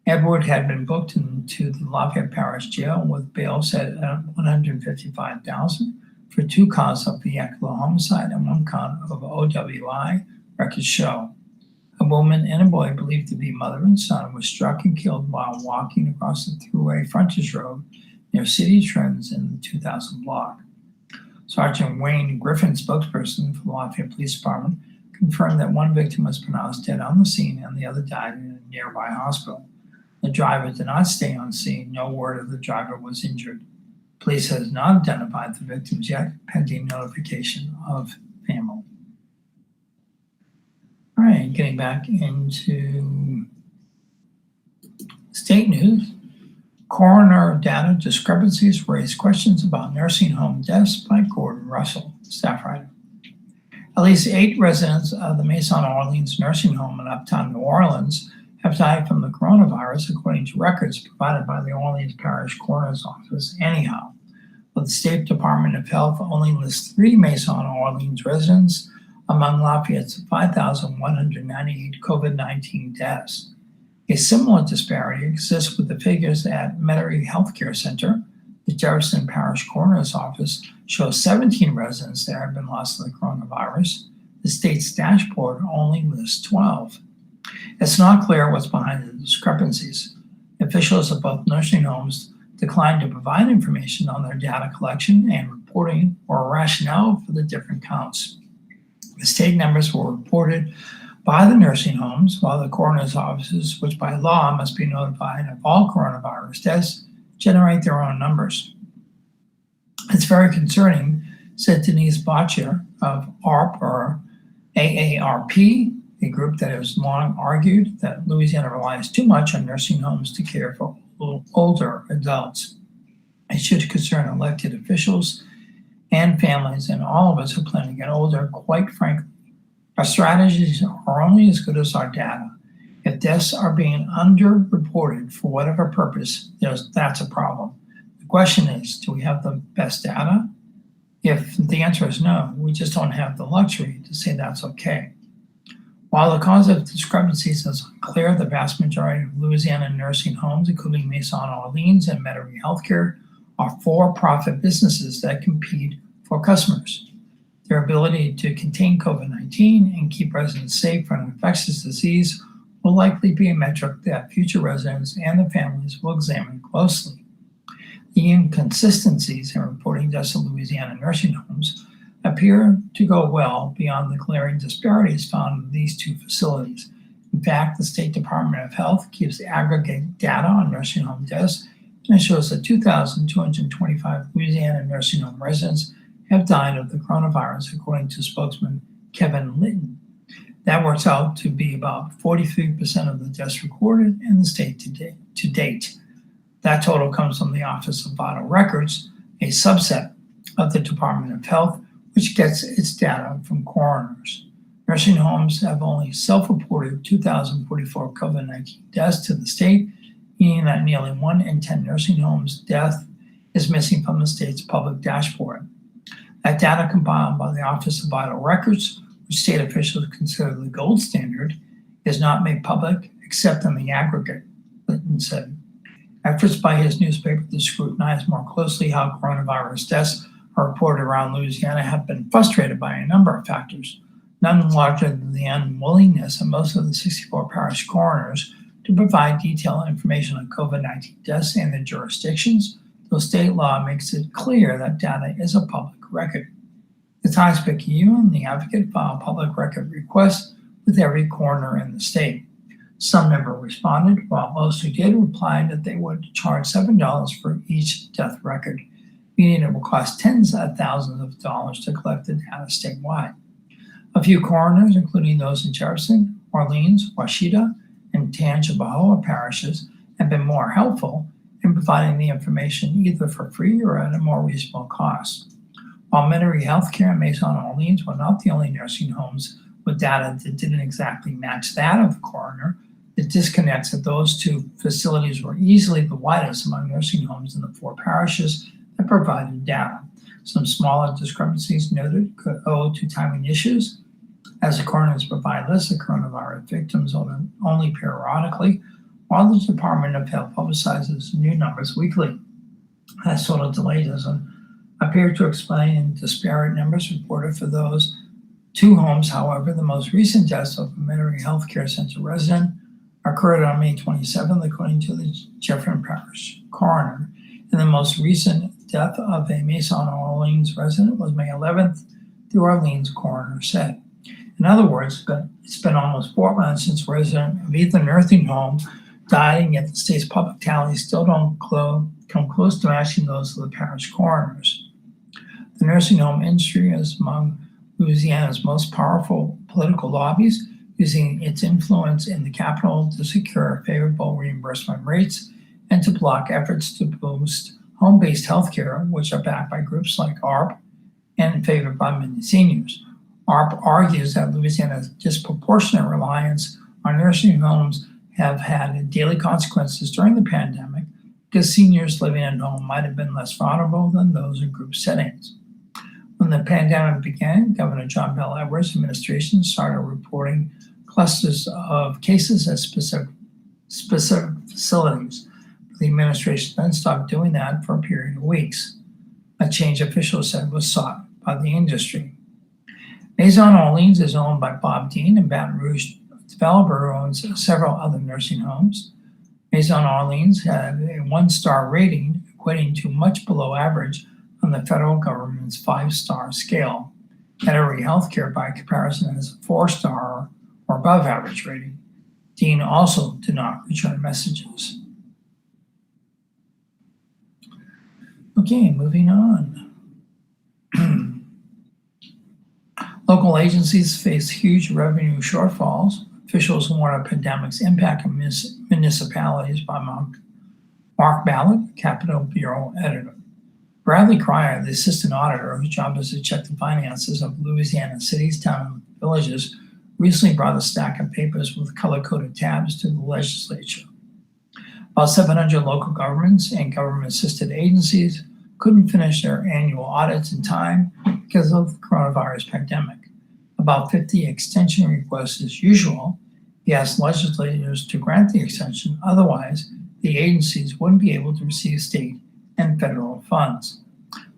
Edward had been booked into the Lafayette Parish Jail with bail set at $155,000 for 2 counts of vehicular homicide and 1 count of OWI, records show. A woman and a boy believed to be mother and son were struck and killed while walking across the Thruway frontage road near City Trends in the 2000 block. Sergeant Wayne Griffin, spokesperson for the Lafayette Police Department, confirmed that 1 victim was pronounced dead on the scene and the other died in a nearby hospital. The driver did not stay on scene. No word of the driver was injured. Police has not identified the victims yet, pending notification of family. All right, getting back into state news. Coroner data discrepancies raise questions about nursing home deaths by Gordon Russell, staff writer. At least 8 residents of the Maison Orleans nursing home in uptown New Orleans have died from the coronavirus, according to records provided by the Orleans Parish Coroner's Office anyhow. But the State Department of Health only lists 3 Maison Orleans residents among Lafayette's 5,198 COVID-19 deaths. A similar disparity exists with the figures at Metairie Healthcare Center. The Jefferson Parish Coroner's Office shows 17 residents there have been lost to the coronavirus. The state's dashboard only lists 12. It's not clear what's behind the discrepancies. Officials of both nursing homes declined to provide information on their data collection and reporting or rationale for the different counts. The state numbers were reported by the nursing homes, while the coroner's offices, which by law must be notified of all coronavirus deaths, generate their own numbers. It's very concerning, said Denise Botcher of AARP, or AARP, a group that has long argued that Louisiana relies too much on nursing homes to care for older adults. It should concern elected officials and families and all of us who plan to get older. Quite frankly, our strategies are only as good as our data. If deaths are being underreported for whatever purpose, that's a problem. The question is, do we have the best data? If the answer is no, we just don't have the luxury to say that's okay. While the cause of discrepancies is unclear, the vast majority of Louisiana nursing homes, including Maison Orleans and Metairie Healthcare, are for-profit businesses that compete for customers. Their ability to contain COVID-19 and keep residents safe from infectious disease will likely be a metric that future residents and their families will examine closely. The inconsistencies in reporting deaths in Louisiana nursing homes appear to go well beyond the glaring disparities found in these 2 facilities. In fact, the State Department of Health keeps aggregate data on nursing home deaths, and it shows that 2,225 Louisiana nursing home residents have died of the coronavirus, according to spokesman Kevin Litton. That works out to be about 43% of the deaths recorded in the state to date. That total comes from the Office of Vital Records, a subset of the Department of Health, which gets its data from coroners. Nursing homes have only self-reported 2,044 COVID-19 deaths to the state, meaning that nearly 1 in 10 nursing homes death is missing from the state's public dashboard. That data compiled by the Office of Vital Records, which state officials consider the gold standard, is not made public except in the aggregate, Litton said. Efforts by his newspaper to scrutinize more closely how coronavirus deaths are reported around Louisiana have been frustrated by a number of factors, none larger than the unwillingness of most of the 64 parish coroners to provide detailed information on COVID-19 deaths in their jurisdictions, though state law makes it clear that data is a public record. The Times-Picayune and the Advocate file public record requests with every coroner in the state. Some never responded, while most who did replied that they would charge $7 for each death record, meaning it will cost tens of thousands of dollars to collect the data statewide. A few coroners, including those in Jefferson, Orleans, Washita, and Tangipahoa parishes, have been more helpful in providing the information either for free or at a more reasonable cost. While Metairie Healthcare and Maison Orleans were not the only nursing homes with data that didn't exactly match that of the coroner, the disconnects at those two facilities were easily the widest among nursing homes in the 4 parishes that provided data. Some smaller discrepancies noted could owe to timing issues, as the coroners provide lists of coronavirus victims only periodically, while the Department of Health publicizes new numbers weekly. That sort of delay doesn't appear to explain disparate numbers reported for those 2 homes. However, the most recent deaths of a Metairie Healthcare Center resident occurred on May 27th, according to the Jefferson Parish coroner, and the most recent death of a Maison Orleans resident was May 11th, the Orleans coroner said. In other words, it's been almost 4 months since residents of either nursing home died, and yet the state's public tallies still don't come close to matching those of the parish coroners. The nursing home industry is among Louisiana's most powerful political lobbies, using its influence in the capital to secure favorable reimbursement rates and to block efforts to boost home-based healthcare, which are backed by groups like ARP and favored by many seniors. ARP argues that Louisiana's disproportionate reliance on nursing homes have had daily consequences during the pandemic because seniors living at home might have been less vulnerable than those in group settings. When the pandemic began, Governor John Bel Edwards' administration started reporting clusters of cases at specific facilities. The administration then stopped doing that for a period of weeks. A change officials said was sought by the industry. Maison Orleans is owned by Bob Dean, and Baton Rouge developer who owns several other nursing homes. Maison Orleans had a 1-star rating, equating to much below average on the federal government's 5-star scale. Metairie Healthcare, by comparison, has a 4-star or above average rating. Dean also did not return messages. Okay, moving on. Local agencies face huge revenue shortfalls. Officials warn of pandemic's impact on municipalities by Mark Ballard, Capitol Bureau editor. Bradley Cryer, the assistant auditor whose job is to check the finances of Louisiana cities, towns, and villages, recently brought a stack of papers with color-coded tabs to the legislature. About 700 local governments and government-assisted agencies couldn't finish their annual audits in time because of the coronavirus pandemic. About 50 extension requests as usual. He asked legislators to grant the extension, otherwise the agencies wouldn't be able to receive state and federal funds.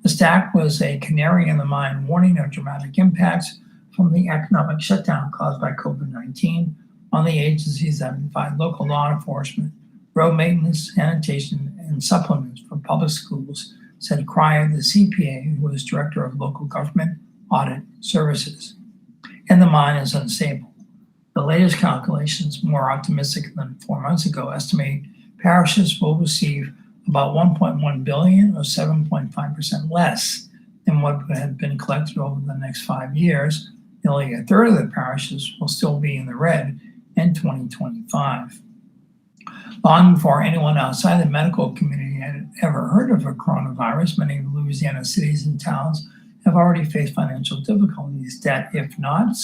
The stack was a canary in the mine warning of dramatic impacts from the economic shutdown caused by COVID-19 on the agencies that provide local law enforcement, road maintenance, sanitation, and supplements for public schools, said Cryer, the CPA, who was director of local government audit services. And the mine is unstable. The latest calculations, more optimistic than 4 months ago, estimate parishes will receive about $1.1 billion or 7.5% less than what had been collected over the next 5 years. Nearly a third of the parishes will still be in the red in 2025. Long before anyone outside the medical community had ever heard of a coronavirus, many Louisiana cities and towns have already faced financial difficulties that, if not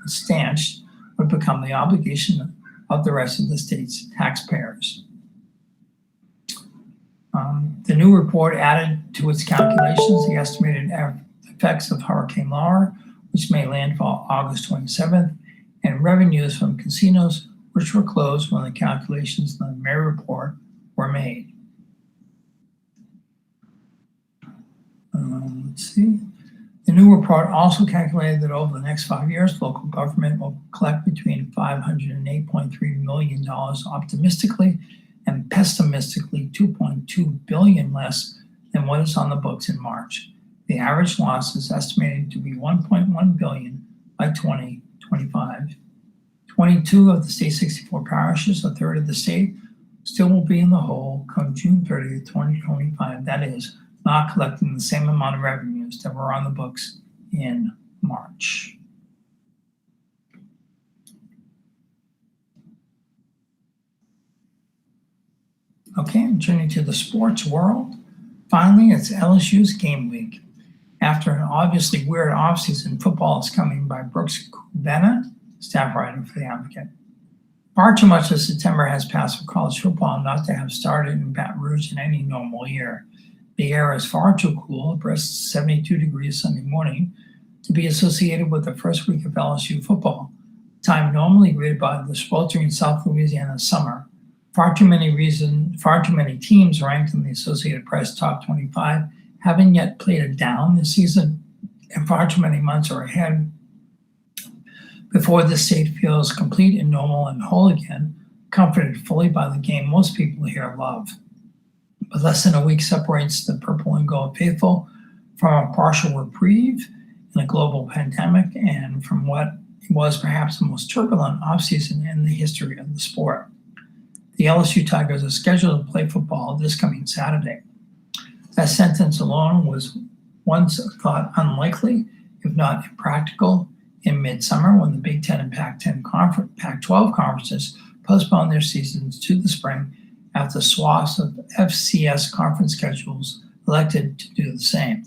stanched, would become the obligation of the rest of the state's taxpayers. The new report added to its calculations the estimated effects of Hurricane Laura, which made landfall August 27th, and revenues from casinos, which were closed when the calculations in the May report were made. Let's see. The new report also calculated that over the next 5 years, local government will collect between $508.3 million optimistically and pessimistically $2.2 billion less than what is on the books in March. The average loss is estimated to be $1.1 billion by 2025. 22 of the state's 64 parishes, a third of the state, still will be in the hole come June 30th, 2025. That is, not collecting the same amount of revenues that were on the books in March. Okay, turning to the sports world. Finally, it's LSU's game week. After an obviously weird offseason, football is coming by Brooks Kubena, staff writer for The Advocate. Far too much of September has passed for college football not to have started in Baton Rouge in any normal year. The air is far too cool, a brisk 72 degrees Sunday morning, to be associated with the first week of LSU football, time normally greeted by the sweltering South Louisiana summer. Far too many teams ranked in the Associated Press Top 25 haven't yet played a down this season, and far too many months are ahead before the state feels complete and normal and whole again, comforted fully by the game most people here love. But less than a week separates the purple and gold faithful from a partial reprieve in a global pandemic and from what was perhaps the most turbulent offseason in the history of the sport. The LSU Tigers are scheduled to play football this coming Saturday. That sentence alone was once thought unlikely, if not impractical, in midsummer when the Big Ten and Pac-12 conferences postponed their seasons to the spring after swaths of FCS conference schedules elected to do the same.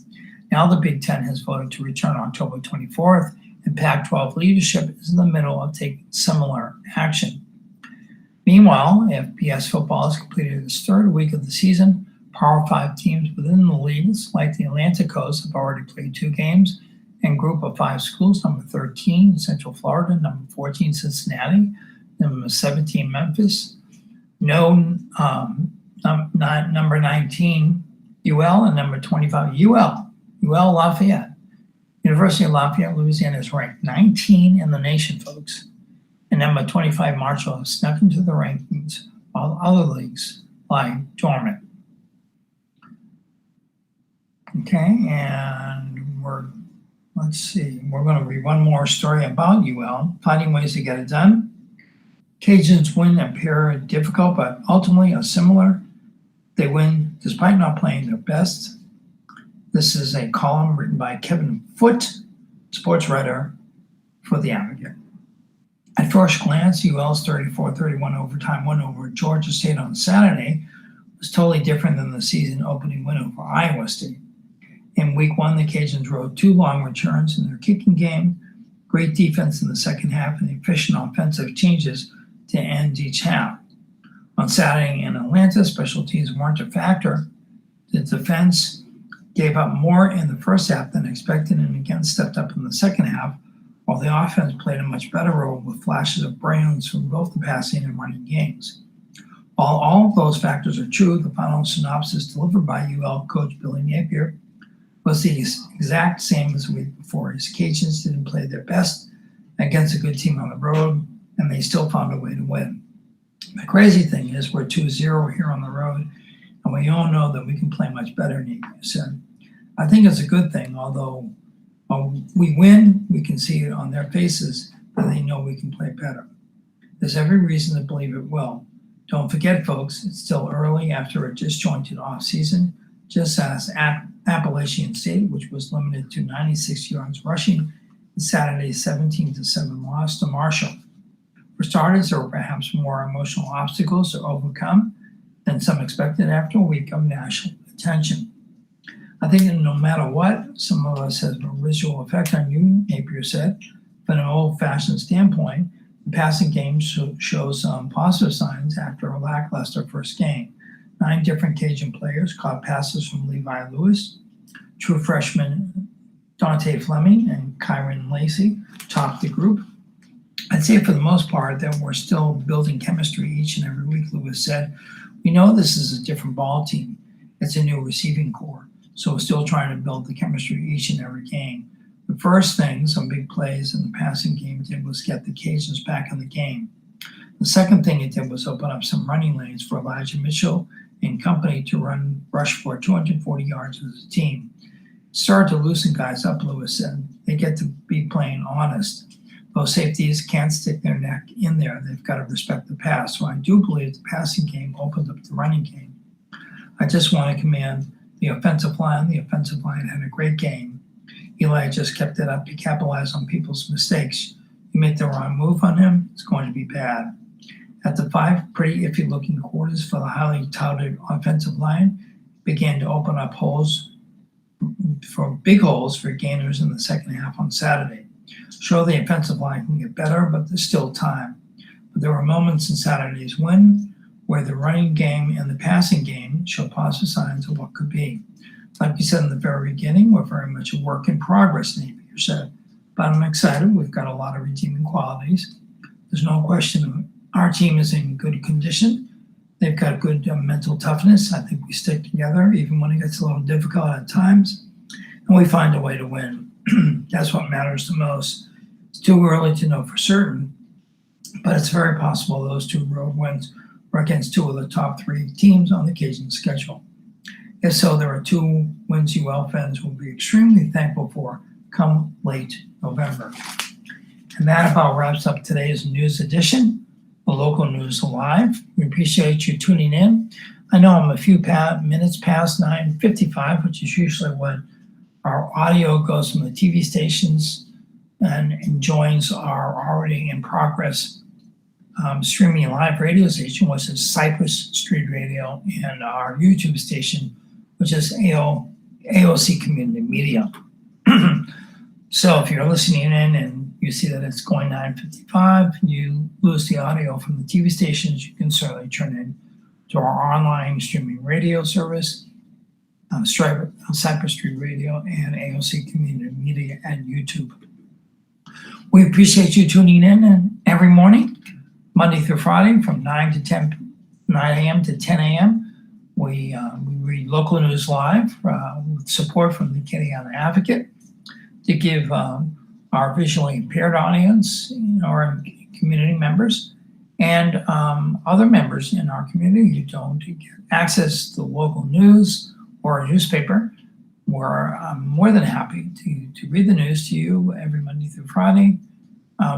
Now the Big Ten has voted to return October 24th, and Pac-12 leadership is in the middle of taking similar action. Meanwhile, FBS football has completed its third week of the season. Power 5 teams within the leagues, like the Atlantic Coast, have already played 2 games, and Group of 5 schools, number 13, Central Florida, number 14, Cincinnati, number 17, Memphis, number 19, UL, and number 25, UL Lafayette. University of Lafayette, Louisiana is ranked 19 in the nation, folks. And number 25, Marshall, has snuck into the rankings while other leagues lie dormant. Okay, and we're going to read one more story about UL, finding ways to get it done. Cajuns win appear difficult, but ultimately are similar. They win despite not playing their best. This is a column written by Kevin Foote, sports writer for The Advocate. At first glance, UL's 34-31 overtime win over Georgia State on Saturday was totally different than the season opening win over Iowa State. In week 1, the Cajuns rode 2 long returns in their kicking game, great defense in the second half, and efficient offensive changes to end each half. On Saturday in Atlanta, special teams weren't a factor. The defense gave up more in the first half than expected and again stepped up in the second half, while the offense played a much better role with flashes of brilliance from both the passing and running games. While all of those factors are true, the final synopsis delivered by UL coach Billy Napier was the exact same as the week before. His Cajuns didn't play their best against a good team on the road, and they still found a way to win. The crazy thing is we're 2-0 here on the road, and we all know that we can play much better, Napier said. I think it's a good thing, although when we win, we can see it on their faces that they know we can play better. There's every reason to believe it will. Don't forget, folks, it's still early after a disjointed offseason. just as Appalachian State, which was limited to 96 yards rushing in Saturday's 17-7 loss to Marshall. For starters, there were perhaps more emotional obstacles to overcome than some expected after a week of national attention. I think that no matter what, some of us has a residual effect on you, Napier said. From an old-fashioned standpoint, the passing game shows some positive signs after a lackluster first game. 9 different Cajun players caught passes from Levi Lewis. True freshmen Dante Fleming and Kyron Lacey topped the group. I'd say for the most part that we're still building chemistry each and every week, Lewis said. We know this is a different ball team. It's a new receiving core, so we're still trying to build the chemistry each and every game. The first thing some big plays in the passing game did was get the Cajuns back in the game. The second thing it did was open up some running lanes for Elijah Mitchell and company to rush for 240 yards as a team. Started to loosen guys up, Lewis said. They get to be playing honest. Those safeties can't stick their neck in there. They've got to respect the pass. So I do believe the passing game opened up the running game. I just want to commend the offensive line. The offensive line had a great game. Eli just kept it up to capitalize on people's mistakes. You make the wrong move on him, it's going to be bad. At the 5 pretty iffy looking quarters for the highly touted offensive line, began to open up big holes for gainers in the second half on Saturday. Sure, the offensive line can get better, but there's still time. But there were moments in Saturday's win where the running game and the passing game showed positive signs of what could be. Like you said in the very beginning, we're very much a work in progress, Napier said. But I'm excited. We've got a lot of redeeming qualities. There's no question our team is in good condition. They've got good mental toughness. I think we stick together even when it gets a little difficult at times. And we find a way to win. That's what matters the most. It's too early to know for certain, but it's very possible those 2 road wins were against 2 of the top 3 teams on the Cajun schedule. If so, there are 2 wins UL fans will be extremely thankful for come late November. And that about wraps up today's news edition of Local News Live. We appreciate you tuning in. I know I'm a few minutes past 9:55, which is usually when our audio goes from the TV stations and joins our already in progress streaming live radio station, which is Cypress Street Radio, and our YouTube station, which is AOC Community Media. So if you're listening in and you see that it's going 9:55, you lose the audio from the TV stations, you can certainly turn in to our online streaming radio service, Cypress Street Radio and AOC Community Media at YouTube. We appreciate you tuning in every morning, Monday through Friday from 9 a.m. to 10 a.m. We read local news live with support from the Acadiana Advocate to give our visually impaired audience, our community members, and other members in our community who don't get access to local news or a newspaper. We're more than happy to read the news to you every Monday through Friday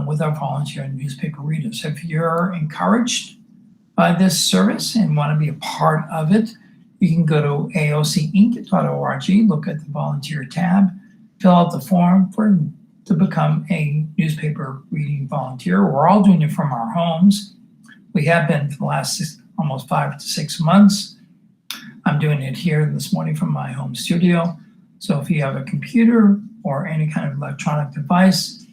with our volunteer newspaper readers. If you're encouraged by this service and want to be a part of it, you can go to aocinc.org, look at the volunteer tab, fill out the form to become a newspaper reading volunteer. We're all doing it from our homes. We have been for the last almost 5 to 6 months. I'm doing it here this morning from my home studio. So if you have a computer or any kind of electronic device,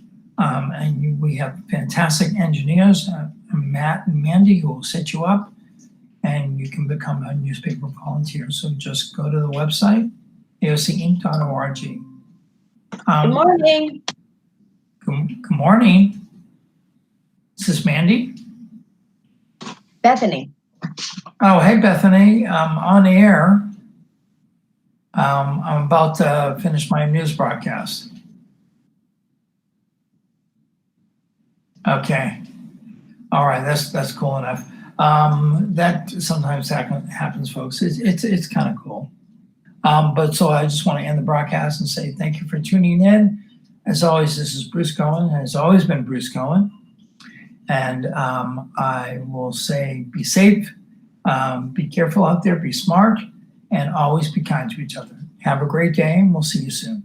we have fantastic engineers, Matt and Mandy, who will set you up, and you can become a newspaper volunteer. So just go to the website, aocinc.org. Good morning. Good morning. Is this Mandy? Bethany. Oh, hey, Bethany. I'm on air. I'm about to finish my news broadcast. Okay. All right. That's cool enough. That sometimes happens, folks. It's kind of cool. But so I just want to end the broadcast and say thank you for tuning in. As always, this is Bruce Cohen, and it's always been Bruce Cohen. And I will say be safe, be careful out there, be smart, and always be kind to each other. Have a great day, and we'll see you soon.